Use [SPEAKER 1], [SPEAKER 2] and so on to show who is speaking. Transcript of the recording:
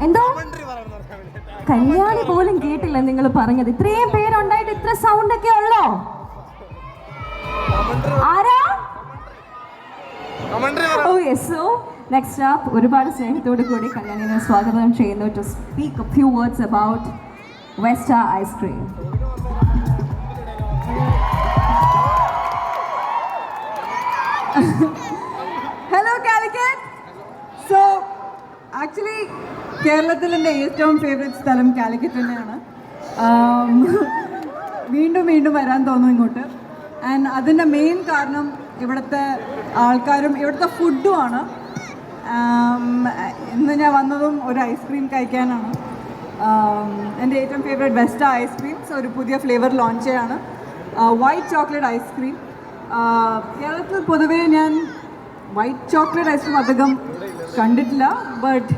[SPEAKER 1] എന്തോ കല്യാണി പോലും കേട്ടില്ല നിങ്ങൾ പറഞ്ഞത്. ഇത്രയും പേരുണ്ടായിട്ട് ഇത്ര സൗണ്ട് ഒക്കെ ഉള്ളോ? ആരാ? Oh yes. So next up ഒരുപാട് സ്നേഹത്തോടു കൂടി കല്യാണിനെ സ്വാഗതം ചെയ്യുന്നു to speak a few words about Vesta ice cream.
[SPEAKER 2] Hello Calicut. So actually കേരളത്തിൽ എൻ്റെ ഏറ്റവും ഫേവറേറ്റ് സ്ഥലം കാലിക്കറ്റ് തന്നെയാണ്. വീണ്ടും വീണ്ടും വരാൻ തോന്നും ഇങ്ങോട്ട്. ആൻഡ് അതിൻ്റെ മെയിൻ കാരണം ഇവിടുത്തെ ആൾക്കാരും ഇവിടുത്തെ ഫുഡുമാണ്. ഇന്ന് ഞാൻ വന്നതും ഒരു ഐസ്ക്രീം കഴിക്കാനാണ്. എൻ്റെ ഏറ്റവും ഫേവറേറ്റ് വെസ്റ്റ ഐസ്ക്രീംസ് ഒരു പുതിയ ഫ്ലേവർ ലോഞ്ച് ചെയ്യാണ്, വൈറ്റ് ചോക്ലേറ്റ് ഐസ്ക്രീം. കേരളത്തിൽ പൊതുവേ ഞാൻ വൈറ്റ് ചോക്ലേറ്റ് ഐസ്ക്രീം അധികം കണ്ടിട്ടില്ല, ബട്ട്